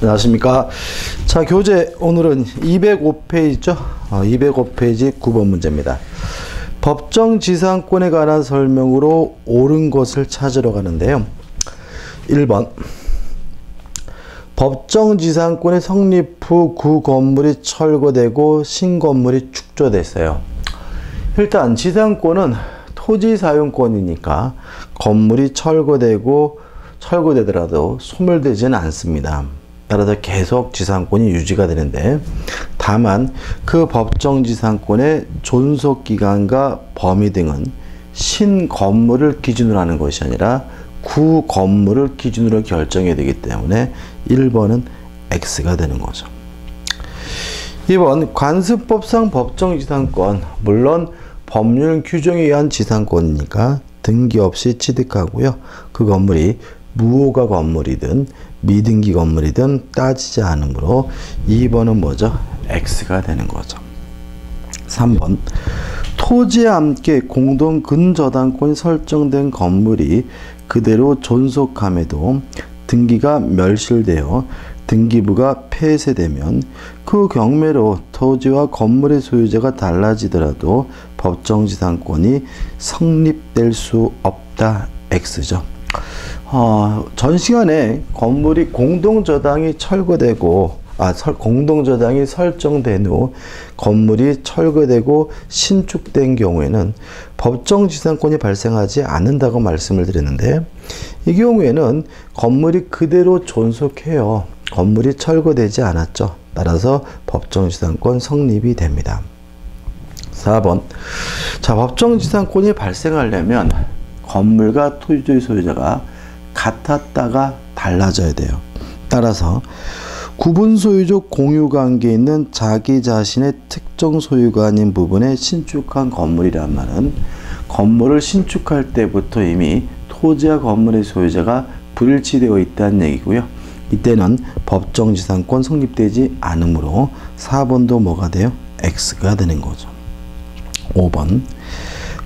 안녕하십니까. 자, 교재 오늘은 205페이지죠. 205페이지 9번 문제입니다. 법정지상권에 관한 설명으로 옳은 것을 찾으러 가는데요. 1번. 법정지상권의 성립 후 구 건물이 철거되고 신건물이 축조됐어요. 일단 지상권은 토지사용권이니까 건물이 철거되더라도 소멸되지는 않습니다. 따라서 계속 지상권이 유지가 되는데, 다만 그 법정지상권의 존속기간과 범위 등은 신건물을 기준으로 하는 것이 아니라 구 건물을 기준으로 결정해야 되기 때문에 1번은 X가 되는 거죠. 2번, 관습법상 법정지상권, 물론 법률 규정에 의한 지상권이니까 등기 없이 취득하고요. 그 건물이 무허가 건물이든 미등기 건물이든 따지지 않으므로 2번은 뭐죠? X가 되는 거죠. 3번, 토지에 함께 공동 근저당권이 설정된 건물이 그대로 존속함에도 등기가 멸실되어 등기부가 폐쇄되면 그 경매로 토지와 건물의 소유자가 달라지더라도 법정지상권이 성립될 수 없다. X죠. 전 시간에 건물이 공동저당이 공동저당이 설정된 후 건물이 철거되고 신축된 경우에는 법정지상권이 발생하지 않는다고 말씀을 드렸는데, 이 경우에는 건물이 그대로 존속해요. 건물이 철거되지 않았죠. 따라서 법정지상권 성립이 됩니다. 4번. 자, 법정지상권이 발생하려면 건물과 토지 소유자가 같았다가 달라져야 돼요. 따라서 구분소유적 공유관계에 있는 자기 자신의 특정 소유가 아닌 부분에 신축한 건물이란 말은 건물을 신축할 때부터 이미 토지와 건물의 소유자가 불일치되어 있다는 얘기고요. 이때는 법정지상권 성립되지 않으므로 4번도 뭐가 돼요? X가 되는 거죠. 5번.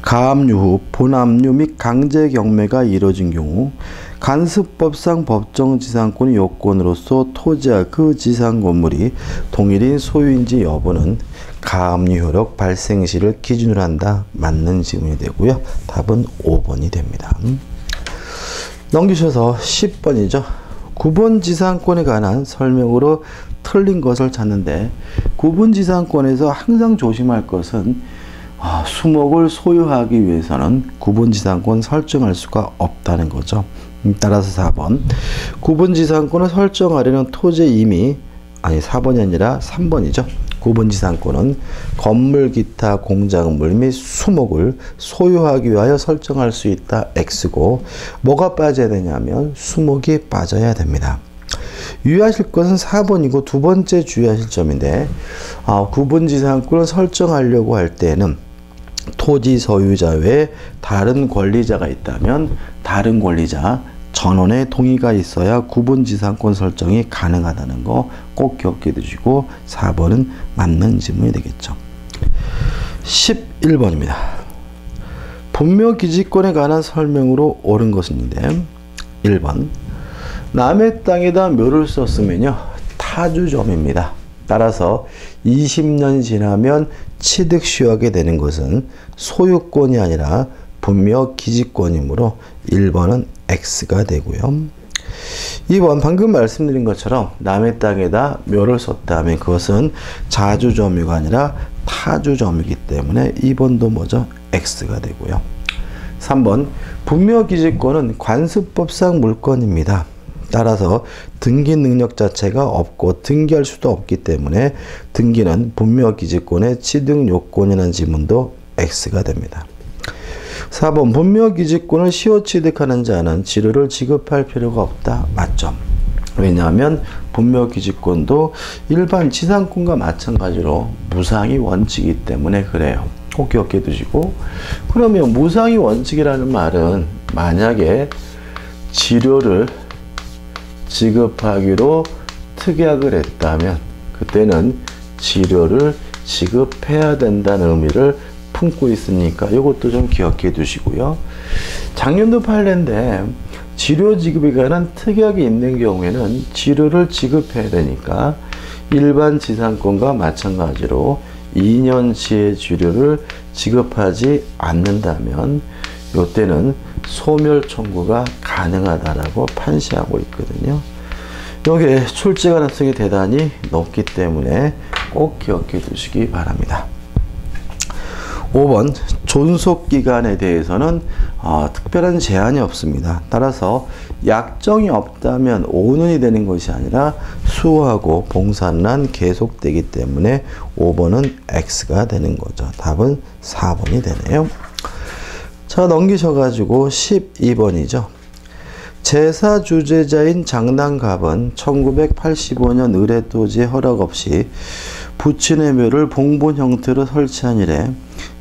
가압류 후 본압류 및 강제 경매가 이뤄진 경우 간습법상 법정지상권의 요건으로서 토지와 그 지상 건물이 동일인 소유인지 여부는 가압류 효력 발생 시를 기준으로 한다. 맞는 질문이 되고요. 답은 5번이 됩니다. 넘기셔서 10번이죠. 구분지상권에 관한 설명으로 틀린 것을 찾는데, 구분지상권에서 항상 조심할 것은 수목을 소유하기 위해서는 구분지상권 설정할 수가 없다는 거죠. 따라서 4번. 구분지상권을 설정하려는 토지에 이미, 4번이 아니라 3번이죠. 구분지상권은 건물, 기타, 공작물 및 수목을 소유하기 위하여 설정할 수 있다. X고, 뭐가 빠져야 되냐면 수목이 빠져야 됩니다. 유의하실 것은 4번이고 두 번째 주의하실 점인데, 구분지상권을 설정하려고 할 때는 토지 소유자 외에 다른 권리자가 있다면 다른 권리자 전원의 동의가 있어야 구분지상권 설정이 가능하다는 거 꼭 기억해 두시고 4번은 맞는 질문이 되겠죠. 11번입니다. 분묘기지권에 관한 설명으로 옳은 것인데, 1번. 남의 땅에다 묘를 썼으면요, 타주점입니다. 따라서 20년 지나면 취득 시효하게 되는 것은 소유권이 아니라 분묘기지권이므로 1번은 X가 되고요. 2번, 방금 말씀드린 것처럼 남의 땅에다 묘를 썼다 하면 그것은 자주점유가 아니라 타주점이기 때문에 2번도 뭐죠? X가 되고요. 3번, 분묘기지권은 관습법상 물권입니다. 따라서 등기 능력 자체가 없고 등기할 수도 없기 때문에 등기는 분묘기지권의 취득 요건이라는 지문도 X가 됩니다. 4번, 분묘기지권을 시효 취득하는 자는 지료를 지급할 필요가 없다. 맞죠? 왜냐하면 분묘기지권도 일반 지상권과 마찬가지로 무상이 원칙이기 때문에 그래요. 꼭 기억해 두시고, 그러면 무상이 원칙이라는 말은 만약에 지료를 지급하기로 특약을 했다면 그때는 지료를 지급해야 된다는 의미를 품고 있으니까 이것도 좀 기억해 두시고요. 작년도 판례인데 치료 지급에 관한 특약이 있는 경우에는 치료를 지급해야 되니까 일반 지상권과 마찬가지로 2년치의 치료를 지급하지 않는다면 이때는 소멸 청구가 가능하다라고 판시하고 있거든요. 여기에 출제 가능성이 대단히 높기 때문에 꼭 기억해 두시기 바랍니다. 5번 존속기간에 대해서는 특별한 제한이 없습니다. 따라서 약정이 없다면 5년이 되는 것이 아니라 수호하고 봉사는 계속되기 때문에 5번은 X가 되는 거죠. 답은 4번이 되네요. 자, 넘기셔가지고 12번이죠. 제사 주재자인 장단갑은 1985년 의례토지의 허락 없이 부친의 묘를 봉본 형태로 설치한 이래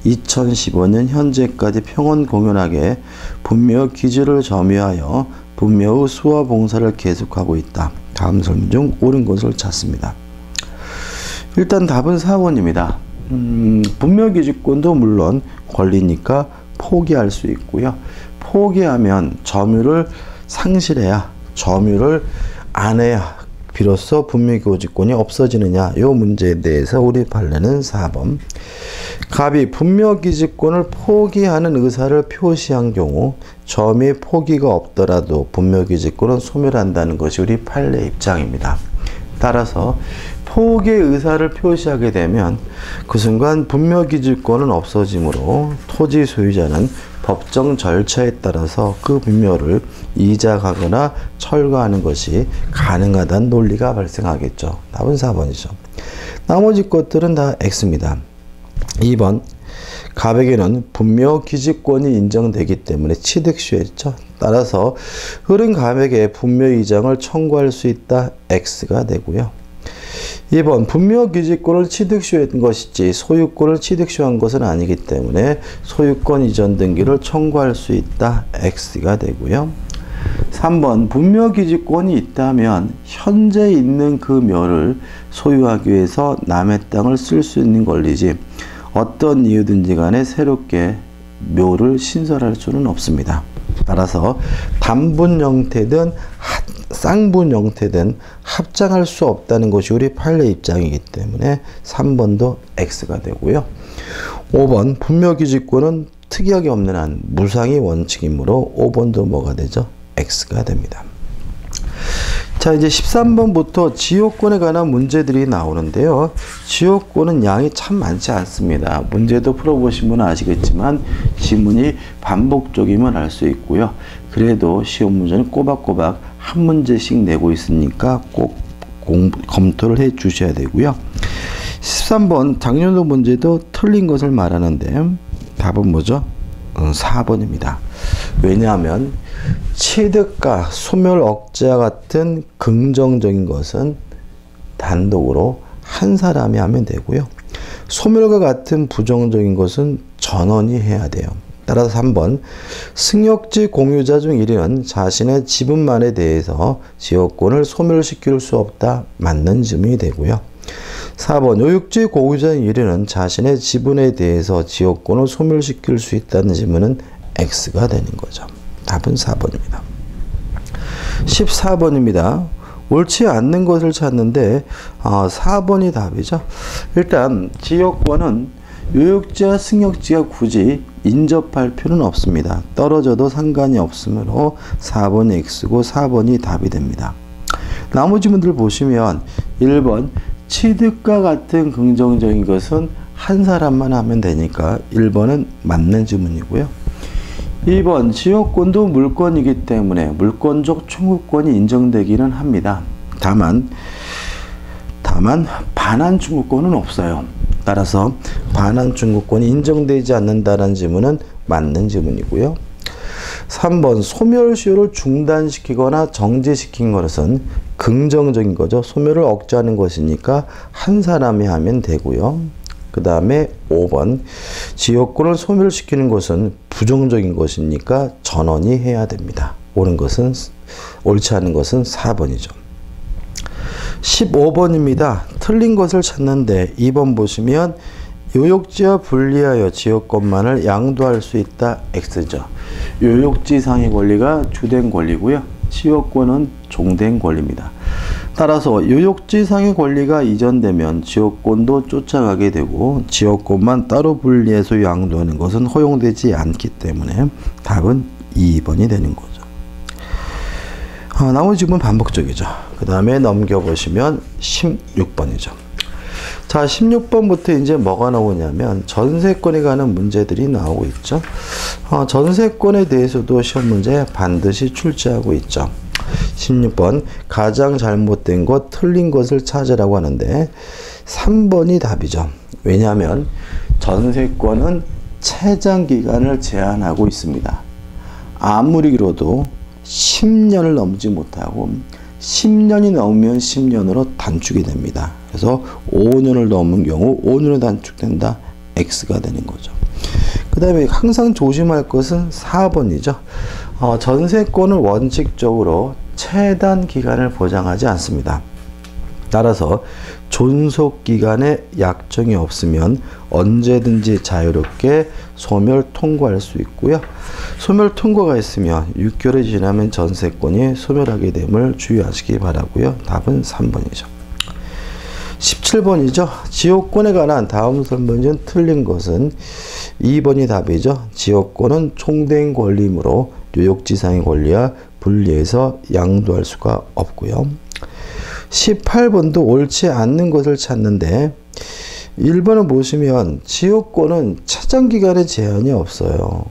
2015년 현재까지 평원 공연하게 분묘 기주를 점유하여 분묘의 수화 봉사를 계속하고 있다. 다음 설문 중 옳은 것을 찾습니다. 일단 답은 4번입니다. 분묘 기주권도 물론 권리니까 포기할 수 있고요. 포기하면 점유를 상실해야, 점유를 안 해야 비로소 분묘기지권이 없어지느냐, 이 문제에 대해서 우리 판례는 4번. 갑이 분묘기지권을 포기하는 의사를 표시한 경우 점이 포기가 없더라도 분묘기지권은 소멸한다는 것이 우리 판례 입장입니다. 따라서 포기의 의사를 표시하게 되면 그 순간 분묘기지권은 없어지므로 토지 소유자는 법정 절차에 따라서 그 분묘를 이작하거나 철거하는 것이 가능하다는 논리가 발생하겠죠. 답은 4번이죠. 나머지 것들은 다 X입니다. 2번 갑에게는 분묘 기지권이 인정되기 때문에 취득시효했죠. 따라서 흐른 갑에게 분묘 이장을 청구할 수 있다. X가 되고요. 2번 분묘 기지권을 취득시효한 것이지 소유권을 취득시효한 것은 아니기 때문에 소유권 이전 등기를 청구할 수 있다. X가 되고요. 3번 분묘 기지권이 있다면 현재 있는 그 묘를 소유하기 위해서 남의 땅을 쓸 수 있는 권리지 어떤 이유든지 간에 새롭게 묘를 신설할 수는 없습니다. 따라서 단분 형태든 쌍분 형태든 합장할 수 없다는 것이 우리 판례 입장이기 때문에 3번도 X가 되고요. 5번 분묘기지권은 특이하게 없는 한 무상이 원칙이므로 5번도 뭐가 되죠? X가 됩니다. 자, 이제 13번부터 지역권에 관한 문제들이 나오는데요. 지역권은 양이 참 많지 않습니다. 문제도 풀어보신 분은 아시겠지만 지문이 반복적이면 알 수 있고요. 그래도 시험 문제는 꼬박꼬박 한 문제씩 내고 있으니까 꼭 검토를 해 주셔야 되고요. 13번 작년도 문제도 틀린 것을 말하는데 답은 뭐죠? 4번입니다. 왜냐하면 취득과 소멸 억제와 같은 긍정적인 것은 단독으로 한 사람이 하면 되고요. 소멸과 같은 부정적인 것은 전원이 해야 돼요. 따라서 3번 승역지 공유자 중 1위는 자신의 지분만에 대해서 지역권을 소멸시킬 수 없다. 맞는 질문이 되고요. 4번 요육지 공유자 중 1위는 자신의 지분에 대해서 지역권을 소멸시킬 수 있다는 질문은 X가 되는 거죠. 답은 4번입니다. 14번입니다. 옳지 않는 것을 찾는데 4번이 답이죠. 일단 지역권은 요역지와 승역지가 굳이 인접할 필요는 없습니다. 떨어져도 상관이 없으므로 4번이 X고 4번이 답이 됩니다. 나머지 분들 보시면 1번 취득과 같은 긍정적인 것은 한 사람만 하면 되니까 1번은 맞는 질문이고요. 2번 지역권도 물권이기 때문에 물권적 청구권이 인정되기는 합니다. 다만 반환 청구권은 없어요. 따라서 반환 청구권이 인정되지 않는다는 질문은 맞는 질문이고요. 3번 소멸시효를 중단시키거나 정지시킨 것은 긍정적인 거죠. 소멸을 억제하는 것이니까 한 사람이 하면 되고요. 그 다음에 5번 지역권을 소멸시키는 것은 부정적인 것이니까 전원이 해야 됩니다. 옳지 않은 것은 4번이죠. 15번입니다. 틀린 것을 찾는데 2번 보시면 요역지와 분리하여 지역권만을 양도할 수 있다. X죠. 요역지상의 권리가 주된 권리고요. 지역권은 종된 권리입니다. 따라서 요역지상의 권리가 이전되면 지역권도 쫓아가게 되고 지역권만 따로 분리해서 양도하는 것은 허용되지 않기 때문에 답은 2번이 되는 거죠. 나머지 부분 반복적이죠. 그 다음에 넘겨보시면 16번이죠. 자, 16번부터 이제 뭐가 나오냐면 전세권에 관한 문제들이 나오고 있죠. 전세권에 대해서도 시험 문제 반드시 출제하고 있죠. 16번 가장 잘못된 것, 틀린 것을 찾으라고 하는데 3번이 답이죠. 왜냐하면 전세권은 채장 기간을 제한하고 있습니다. 아무리 길어도 10년을 넘지 못하고 10년이 넘으면 10년으로 단축이 됩니다. 그래서 5년을 넘은 경우 5년으로 단축된다. X가 되는 거죠. 그 다음에 항상 조심할 것은 4번이죠. 전세권은 원칙적으로 최단 기간을 보장하지 않습니다. 따라서 존속기간에 약정이 없으면 언제든지 자유롭게 소멸 통과할 수 있고요. 소멸 통과가 있으면 6개월이 지나면 전세권이 소멸하게 됨을 주의하시기 바라고요. 답은 3번이죠. 17번이죠. 지역권에 관한 다음 설문 중 틀린 것은 2번이 답이죠. 지역권은 총된 권리이므로 요역지상의 권리와 분리해서 양도할 수가 없고요. 18번도 옳지 않는 것을 찾는데 1번을 보시면 지역권은 채장기간에 제한이 없어요.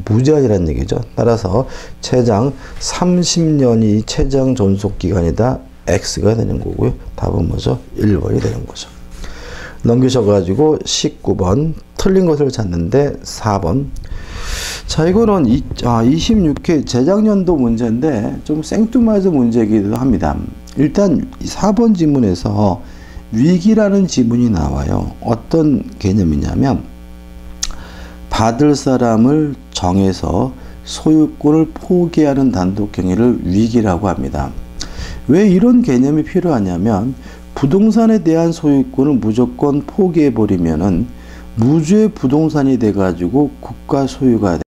무제한이라는 얘기죠. 따라서 채장 30년이 채장 존속기간이다. X가 되는 거고요. 답은 뭐죠? 1번이 되는 거죠. 넘기셔가지고 19번 틀린 것을 찾는데 4번. 자, 이거는 26회 재작년도 문제인데 좀 생뚱맞은 문제이기도 합니다. 일단 4번 지문에서 위기라는 지문이 나와요. 어떤 개념이냐면 받을 사람을 정해서 소유권을 포기하는 단독 행위를 위기라고 합니다. 왜 이런 개념이 필요하냐면 부동산에 대한 소유권을 무조건 포기해버리면은 무주의 부동산이 돼가지고 국가 소유가 돼.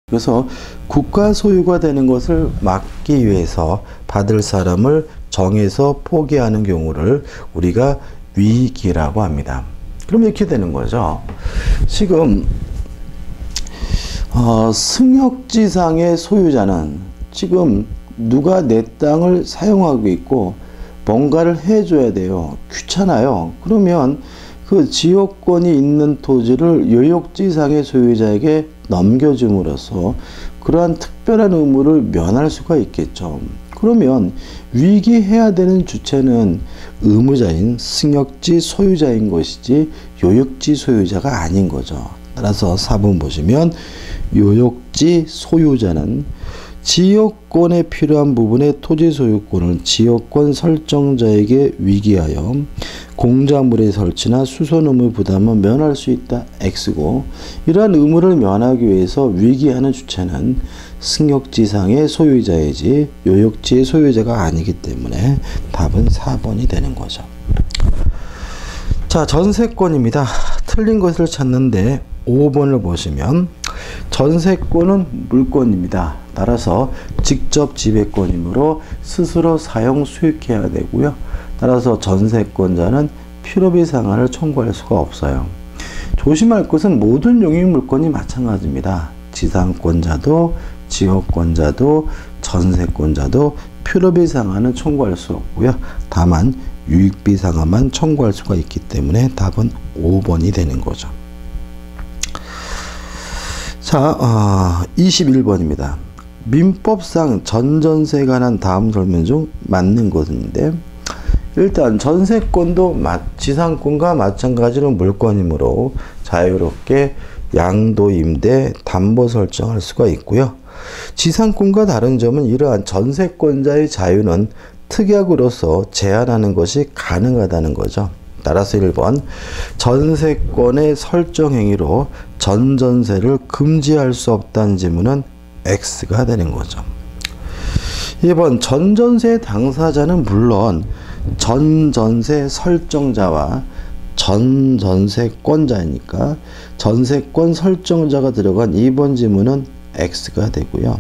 그래서 국가 소유가 되는 것을 막기 위해서 받을 사람을 정해서 포기하는 경우를 우리가 위기라고 합니다. 그럼 이렇게 되는 거죠. 지금 승역지상의 소유자는 지금 누가 내 땅을 사용하고 있고 뭔가를 해줘야 돼요. 귀찮아요. 그러면 그 지역권이 있는 토지를 요역지상의 소유자에게 넘겨줌으로써 그러한 특별한 의무를 면할 수가 있겠죠. 그러면 위기해야 되는 주체는 의무자인 승역지 소유자인 것이지 요역지 소유자가 아닌 거죠. 따라서 4번 보시면 요역지 소유자는 지역권에 필요한 부분의 토지 소유권을 지역권 설정자에게 위기하여 공작물의 설치나 수선 의무 부담을 면할 수 있다. X고 이러한 의무를 면하기 위해서 위기하는 주체는 승역지상의 소유자이지 요역지의 소유자가 아니기 때문에 답은 4번이 되는 거죠. 자, 전세권입니다. 틀린 것을 찾는데 5번을 보시면 전세권은 물권입니다. 따라서 직접 지배권이므로 스스로 사용 수익해야 되고요. 따라서 전세권자는 필요비 상한을 청구할 수가 없어요. 조심할 것은 모든 용익물권이 마찬가지입니다. 지상권자도 지역권자도 전세권자도 필요비 상한은 청구할 수 없고요. 다만 유익비 상한만 청구할 수가 있기 때문에 답은 5번이 되는 거죠. 자, 21번입니다. 민법상 전전세에 관한 다음 설명 중 맞는 것인데 일단 전세권도 지상권과 마찬가지로 물권이므로 자유롭게 양도, 임대, 담보 설정할 수가 있고요. 지상권과 다른 점은 이러한 전세권자의 자유는 특약으로서 제한하는 것이 가능하다는 거죠. 따라서 1번 전세권의 설정 행위로 전전세를 금지할 수 없다는 지문은 X가 되는 거죠. 2번 전전세 당사자는 물론 전전세 설정자와 전세권자이니까 전세권 설정자가 들어간 2번 지문은 X가 되고요.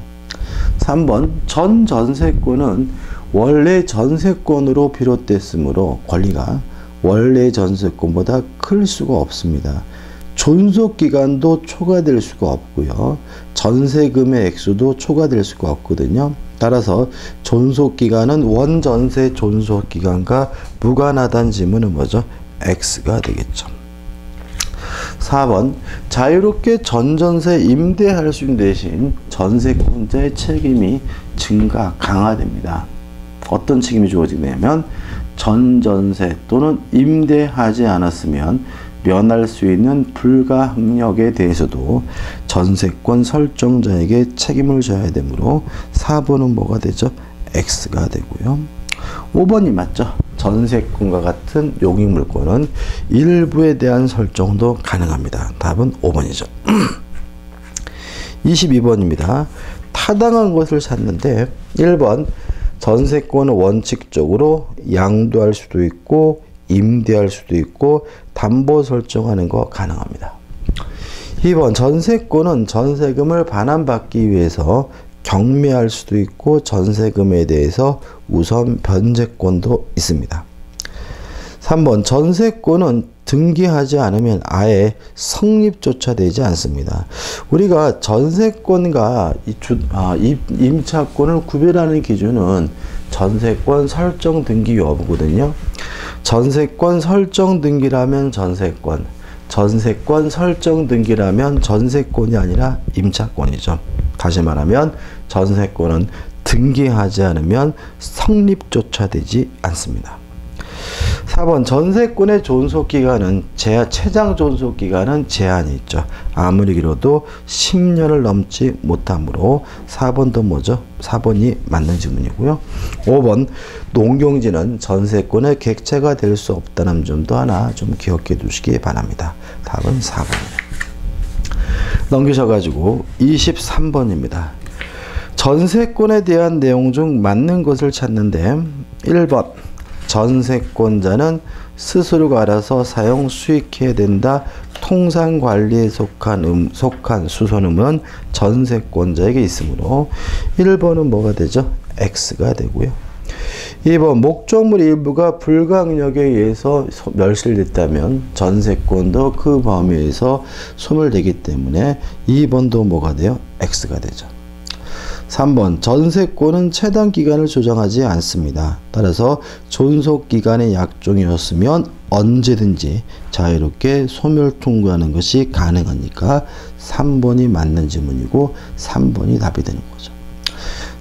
3번 전 전세권은 원래 전세권으로 비롯됐으므로 권리가 원래 전세권보다 클 수가 없습니다. 존속기간도 초과될 수가 없고요. 전세금의 액수도 초과될 수가 없거든요. 따라서 존속기간은 원전세 존속기간과 무관하다는 지문은 뭐죠? X가 되겠죠. 4번 자유롭게 전전세 임대할 수 있는 대신 전세권자의 책임이 강화됩니다. 어떤 책임이 주어지냐면 전전세 또는 임대하지 않았으면 면할 수 있는 불가항력에 대해서도 전세권 설정자에게 책임을 져야 되므로 4번은 뭐가 되죠? X가 되고요. 5번이 맞죠? 전세권과 같은 용익물권은 일부에 대한 설정도 가능합니다. 답은 5번이죠. 22번입니다. 타당한 것을 찾는데 1번 전세권은 원칙적으로 양도할 수도 있고 임대할 수도 있고 담보 설정하는 거 가능합니다. 2번 전세권은 전세금을 반환받기 위해서 경매할 수도 있고 전세금에 대해서 우선 변제권도 있습니다. 3번 전세권은 등기하지 않으면 아예 성립조차 되지 않습니다. 우리가 전세권과 임차권을 구별하는 기준은 전세권 설정 등기 여부거든요. 전세권 설정 등기라면 전세권, 전세권 설정 등기라면 전세권이 아니라 임차권이죠. 다시 말하면 전세권은 등기하지 않으면 성립조차 되지 않습니다. 4번 전세권의 존속기간은 최장 존속기간은 제한이 있죠. 아무리 길어도 10년을 넘지 못하므로 4번도 뭐죠? 4번이 맞는 질문이고요. 5번 농경지는 전세권의 객체가 될 수 없다는 점도 하나 좀 기억해 두시기 바랍니다. 답은 4번이에요. 넘기셔가지고 23번입니다. 전세권에 대한 내용 중 맞는 것을 찾는데 1번 전세권자는 스스로가 알아서 사용 수익해야 된다. 통상관리에 속한 수선음은 전세권자에게 있으므로 1번은 뭐가 되죠? X가 되고요. 2번 목적물 일부가 불가항력에 의해서 멸실됐다면 전세권도 그 범위에서 소멸되기 때문에 2번도 뭐가 돼요? X가 되죠. 3번 전세권은 체당 기간을 조정하지 않습니다. 따라서 존속기간의 약정이었으면 언제든지 자유롭게 소멸 통과하는 것이 가능하니까 3번이 맞는 지문이고 3번이 답이 되는 거죠.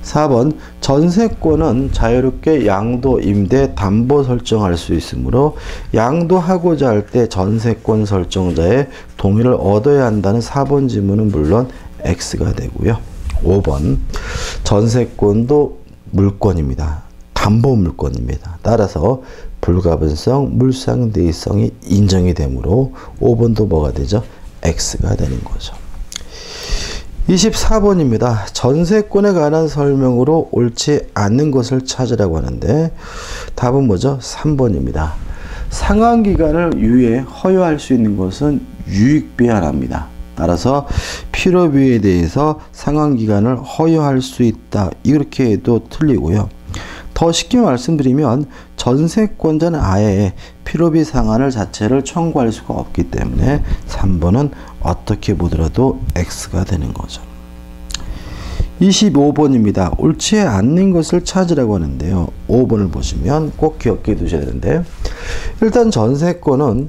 4번 전세권은 자유롭게 양도, 임대, 담보 설정할 수 있으므로 양도하고자 할 때 전세권 설정자의 동의를 얻어야 한다는 4번 지문은 물론 X가 되고요. 5번 전세권도 물권입니다. 담보 물권입니다. 따라서 불가분성, 물상대의성이 인정이 되므로 5번도 뭐가 되죠? X가 되는 거죠. 24번입니다. 전세권에 관한 설명으로 옳지 않는 것을 찾으라고 하는데 답은 뭐죠? 3번입니다. 상환기간을 유예, 허용할 수 있는 것은 유익비하나입니다. 따라서 필요비에 대해서 상환기간을 허용할 수 있다. 이렇게 해도 틀리고요. 더 쉽게 말씀드리면 전세권자는 아예 필요비 상환을 자체를 청구할 수가 없기 때문에 3번은 어떻게 보더라도 X가 되는 거죠. 25번입니다. 옳지 않는 것을 찾으라고 하는데요. 5번을 보시면 꼭 기억해 두셔야 되는데 일단 전세권은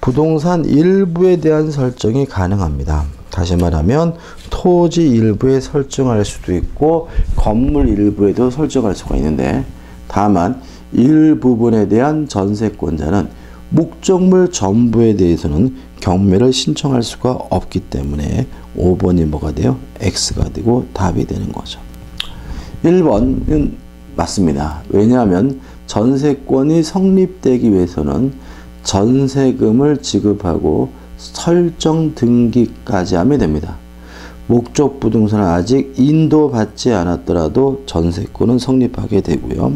부동산 일부에 대한 설정이 가능합니다. 다시 말하면 토지 일부에 설정할 수도 있고 건물 일부에도 설정할 수가 있는데 다만 일부분에 대한 전세권자는 목적물 전부에 대해서는 경매를 신청할 수가 없기 때문에 5번이 뭐가 돼요? X가 되고 답이 되는 거죠. 1번은 맞습니다. 왜냐하면 전세권이 성립되기 위해서는 전세금을 지급하고 설정 등기까지 하면 됩니다. 목적 부동산은 아직 인도받지 않았더라도 전세권은 성립하게 되고요.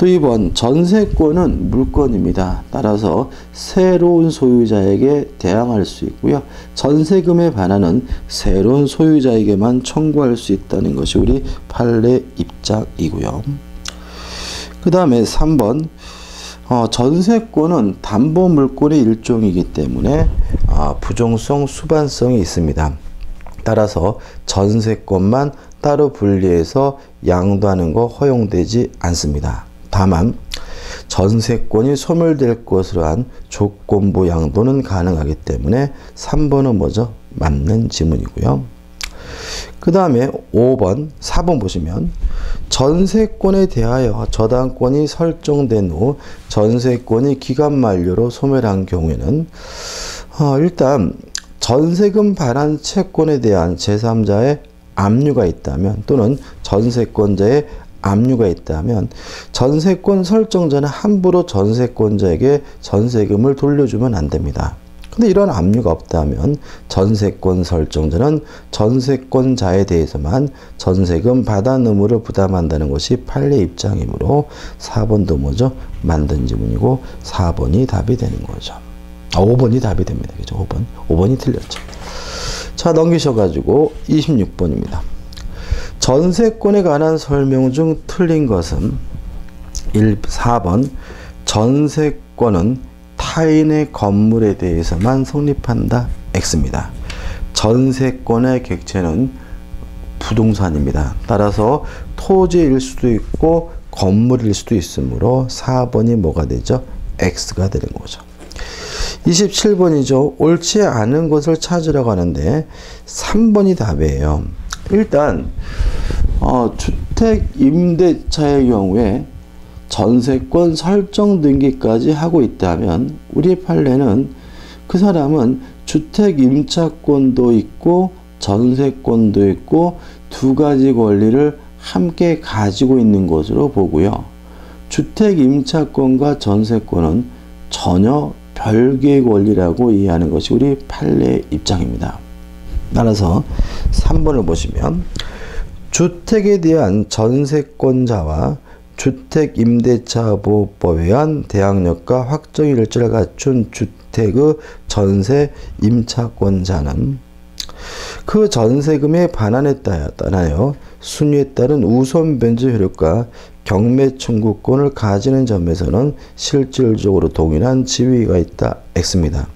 또 2번 전세권은 물건입니다. 따라서 새로운 소유자에게 대항할 수 있고요. 전세금의 반환은 새로운 소유자에게만 청구할 수 있다는 것이 우리 판례 입장이고요. 그 다음에 3번 전세권은 담보물권의 일종이기 때문에 부종성, 수반성이 있습니다. 따라서 전세권만 따로 분리해서 양도하는 거 허용되지 않습니다. 다만 전세권이 소멸될 것으로 한 조건부 양도는 가능하기 때문에 3번은 뭐죠? 맞는 지문이고요. 그 다음에 5번, 4번 보시면 전세권에 대하여 저당권이 설정된 후 전세권이 기간 만료로 소멸한 경우에는 일단 전세금 반환 채권에 대한 제3자의 압류가 있다면 또는 전세권자의 압류가 있다면 전세권 설정자는 함부로 전세권자에게 전세금을 돌려주면 안 됩니다. 근데 이런 압류가 없다면 전세권 설정자는 전세권자에 대해서만 전세금 반환 의무를 부담한다는 것이 판례 입장이므로 4번도 뭐죠? 만든 지문이고 4번이 답이 되는 거죠. 5번이 답이 됩니다. 그죠? 5번이 틀렸죠. 자, 넘기셔가지고 26번입니다. 전세권에 관한 설명 중 틀린 것은 4번 전세권은 타인의 건물에 대해서만 성립한다. X입니다. 전세권의 객체는 부동산입니다. 따라서 토지일 수도 있고 건물일 수도 있으므로 4번이 뭐가 되죠? X가 되는 거죠. 27번이죠. 옳지 않은 것을 찾으라고 하는데 3번이 답이에요. 일단 주택 임대차의 경우에 전세권 설정 등기까지 하고 있다면 우리 판례는 그 사람은 주택 임차권도 있고 전세권도 있고 두 가지 권리를 함께 가지고 있는 것으로 보고요. 주택 임차권과 전세권은 전혀 별개의 권리라고 이해하는 것이 우리 판례 입장입니다. 따라서 3번을 보시면 주택에 대한 전세권자와 주택임대차보호법에 의한 대항력과 확정일치를 갖춘 주택의 전세 임차권자는 그 전세금의 반환에 따라요 순위에 따른 우선 변제 효력과 경매 청구권을 가지는 점에서는 실질적으로 동일한 지위가 있다. X입니다.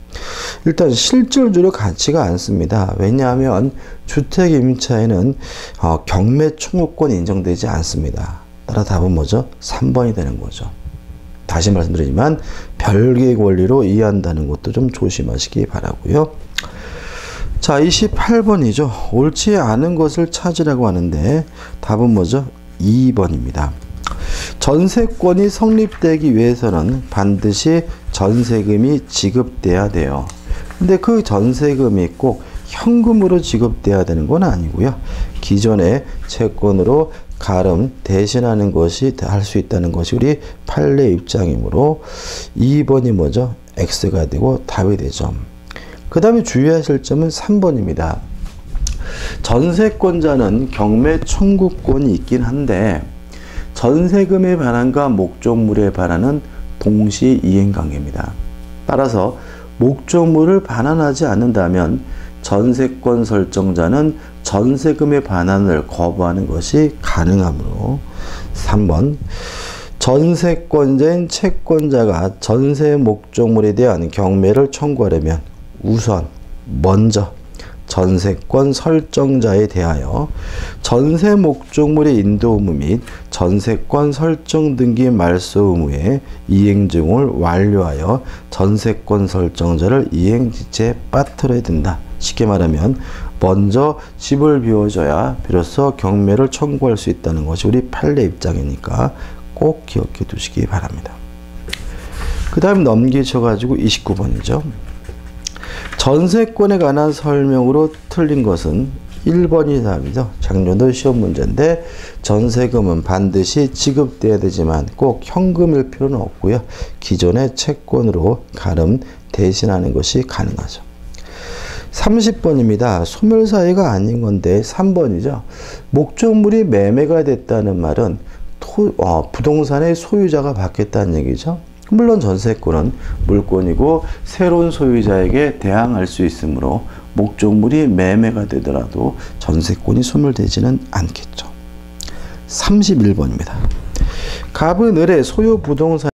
일단 실질적으로 같지가 않습니다. 왜냐하면 주택 임차에는 경매 청구권이 인정되지 않습니다. 따라 답은 뭐죠? 3번이 되는 거죠. 다시 말씀드리지만 별개의 권리로 이해한다는 것도 좀 조심하시기 바라고요. 자, 28번이죠. 옳지 않은 것을 찾으라고 하는데 답은 뭐죠? 2번입니다. 전세권이 성립되기 위해서는 반드시 전세금이 지급돼야 돼요. 근데 그 전세금이 꼭 현금으로 지급돼야 되는 건 아니고요. 기존의 채권으로 가름 대신하는 것이 할 수 있다는 것이 우리 판례 입장이므로 2번이 뭐죠? X가 되고 답이 되죠. 그 다음에 주의하실 점은 3번입니다. 전세권자는 경매 청구권이 있긴 한데 전세금의 반환과 목적물의 반환은 동시 이행관계입니다. 따라서 목적물을 반환하지 않는다면 전세권 설정자는 전세금의 반환을 거부하는 것이 가능하므로 3번 전세권자인 채권자가 전세 목적물에 대한 경매를 청구하려면 우선 먼저 전세권 설정자에 대하여 전세 목적물의 인도 의무 및 전세권 설정 등기 말소 의무의 이행증을 완료하여 전세권 설정자를 이행지체에 빠뜨려야 된다. 쉽게 말하면 먼저 집을 비워줘야 비로소 경매를 청구할 수 있다는 것이 우리 판례 입장이니까 꼭 기억해 두시기 바랍니다. 그 다음 넘기셔가지고 29번이죠. 전세권에 관한 설명으로 틀린 것은 1번이 답이죠. 작년도 시험 문제인데 전세금은 반드시 지급돼야 되지만 꼭 현금일 필요는 없고요. 기존의 채권으로 가름 대신하는 것이 가능하죠. 30번입니다. 소멸사유가 아닌 건데 3번이죠. 목적물이 매매가 됐다는 말은 부동산의 소유자가 바뀌었다는 얘기죠. 물론 전세권은 물권이고 새로운 소유자에게 대항할 수 있으므로 목적물이 매매가 되더라도 전세권이 소멸되지는 않겠죠. 31번입니다. 갑은 을의 소유 부동산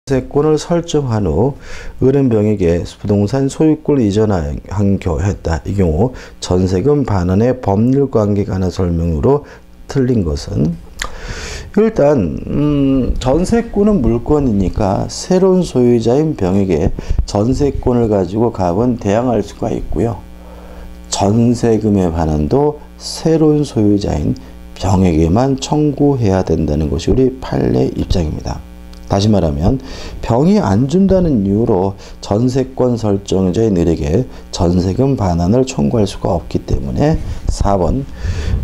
전세권을 설정한 후 을은 병에게 부동산 소유권을 이전한 했다. 이 경우 전세금 반환의 법률 관계가 하나 설명으로 틀린 것은 일단 전세권은 물권이니까 새로운 소유자인 병에게 전세권을 가지고 갑은 대항할 수가 있고요. 전세금의 반환도 새로운 소유자인 병에게만 청구해야 된다는 것이 우리 판례 입장입니다. 다시 말하면 병이 안 준다는 이유로 전세권 설정자인 을에게 전세금 반환을 청구할 수가 없기 때문에 4번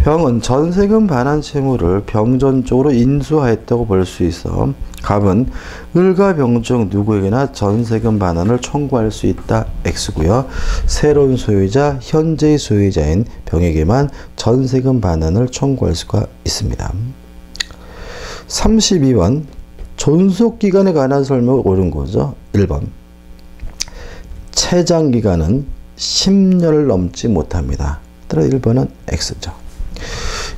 병은 전세금 반환 채무를 병전적으로 인수하였다고 볼 수 있어 갑은 을과 병 중 누구에게나 전세금 반환을 청구할 수 있다. X고요. 새로운 소유자, 현재의 소유자인 병에게만 전세금 반환을 청구할 수가 있습니다. 32번 존속기간에 관한 설명을 옳은 거죠. 1번 채장기간은 10년을 넘지 못합니다. 따라 1번은 X죠.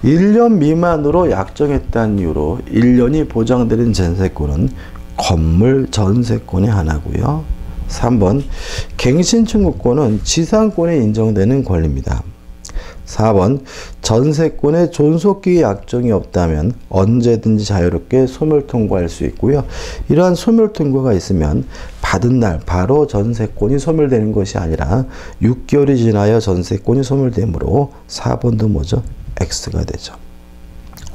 1년 미만으로 약정했다는 이유로 1년이 보장되는 전세권은 건물 전세권의 하나고요. 3번 갱신 청구권은 지상권에 인정되는 권리입니다. 4번 전세권에 존속기의 약정이 없다면 언제든지 자유롭게 소멸 통과할 수 있고요. 이러한 소멸 통과가 있으면 받은 날 바로 전세권이 소멸되는 것이 아니라 6개월이 지나야 전세권이 소멸되므로 4번도 뭐죠? X가 되죠.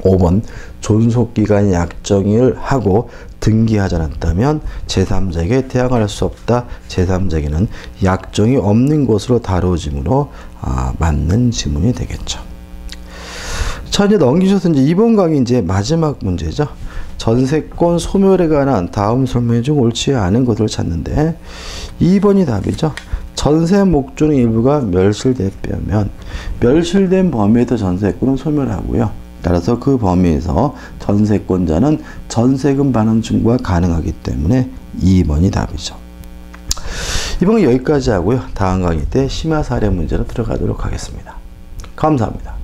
5번 존속기간 약정을 하고 등기하지 않았다면 제3자에게 대항할 수 없다. 제3자에게는 약정이 없는 것으로 다뤄지므로 맞는 지문이 되겠죠. 자, 이제 넘기셔서 이제 이번 강의 이제 마지막 문제죠. 전세권 소멸에 관한 다음 설명 중 옳지 않은 것을 찾는데 2번이 답이죠. 전세 목적 일부가 멸실됐다면 멸실된 범위에서 전세권은 소멸하고요. 따라서 그 범위에서 전세권자는 전세금 반환 청구가 가능하기 때문에 2번이 답이죠. 이번 여기까지 하고요. 다음 강의 때 심화 사례 문제로 들어가도록 하겠습니다. 감사합니다.